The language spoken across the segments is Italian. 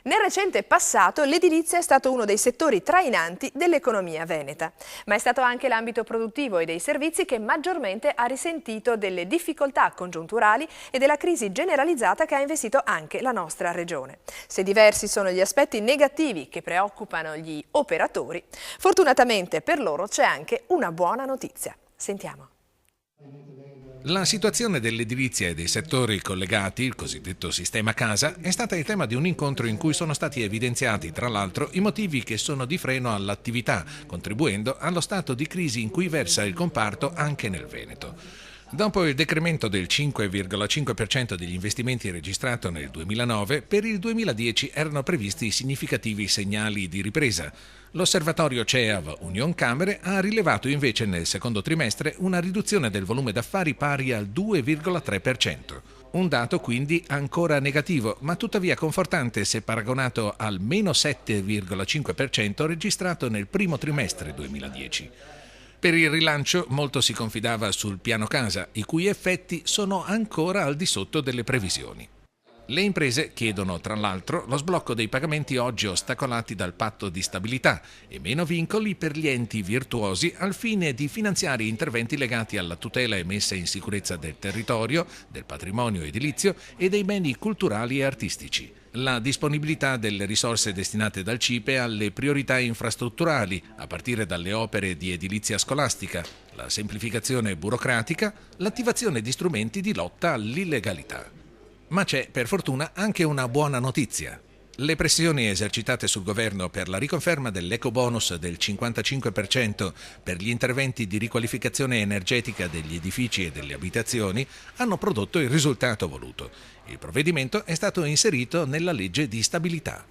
Nel recente passato l'edilizia è stato uno dei settori trainanti dell'economia veneta, ma è stato anche l'ambito produttivo e dei servizi che maggiormente ha risentito delle difficoltà congiunturali e della crisi generalizzata che ha investito anche la nostra regione. Se diversi sono gli aspetti negativi che preoccupano gli operatori, fortunatamente per loro c'è anche una buona notizia. Sentiamo. La situazione dell'edilizia e dei settori collegati, il cosiddetto sistema casa, è stata il tema di un incontro in cui sono stati evidenziati, tra l'altro, i motivi che sono di freno all'attività, contribuendo allo stato di crisi in cui versa il comparto anche nel Veneto. Dopo il decremento del 5,5% degli investimenti registrato nel 2009, per il 2010 erano previsti significativi segnali di ripresa. L'osservatorio CEAV Union Camere ha rilevato invece nel secondo trimestre una riduzione del volume d'affari pari al 2,3%. Un dato quindi ancora negativo, ma tuttavia confortante se paragonato al meno 7,5% registrato nel primo trimestre 2010. Per il rilancio molto si confidava sul piano casa, i cui effetti sono ancora al di sotto delle previsioni. Le imprese chiedono, tra l'altro, lo sblocco dei pagamenti oggi ostacolati dal patto di stabilità e meno vincoli per gli enti virtuosi al fine di finanziare interventi legati alla tutela e messa in sicurezza del territorio, del patrimonio edilizio e dei beni culturali e artistici. La disponibilità delle risorse destinate dal CIPE alle priorità infrastrutturali, a partire dalle opere di edilizia scolastica, la semplificazione burocratica, l'attivazione di strumenti di lotta all'illegalità. Ma c'è, per fortuna, anche una buona notizia. Le pressioni esercitate sul governo per la riconferma dell'ecobonus del 55% per gli interventi di riqualificazione energetica degli edifici e delle abitazioni hanno prodotto il risultato voluto. Il provvedimento è stato inserito nella legge di stabilità.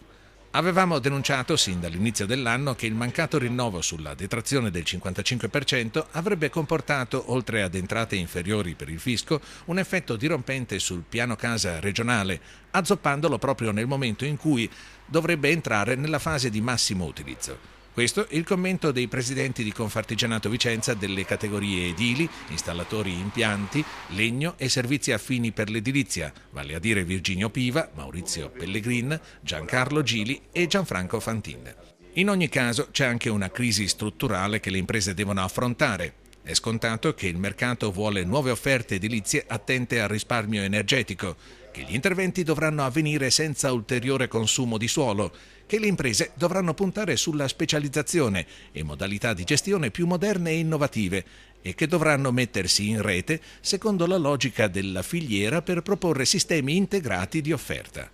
Avevamo denunciato sin dall'inizio dell'anno che il mancato rinnovo sulla detrazione del 55% avrebbe comportato, oltre ad entrate inferiori per il fisco, un effetto dirompente sul piano casa regionale, azzoppandolo proprio nel momento in cui dovrebbe entrare nella fase di massimo utilizzo. Questo è il commento dei presidenti di Confartigianato Vicenza delle categorie edili, installatori impianti, legno e servizi affini per l'edilizia, vale a dire Virginio Piva, Maurizio Pellegrin, Giancarlo Gili e Gianfranco Fantin. In ogni caso c'è anche una crisi strutturale che le imprese devono affrontare. È scontato che il mercato vuole nuove offerte edilizie attente al risparmio energetico, che gli interventi dovranno avvenire senza ulteriore consumo di suolo, che le imprese dovranno puntare sulla specializzazione e modalità di gestione più moderne e innovative e che dovranno mettersi in rete secondo la logica della filiera per proporre sistemi integrati di offerta.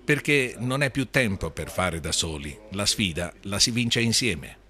Perché non è più tempo per fare da soli, la sfida la si vince insieme.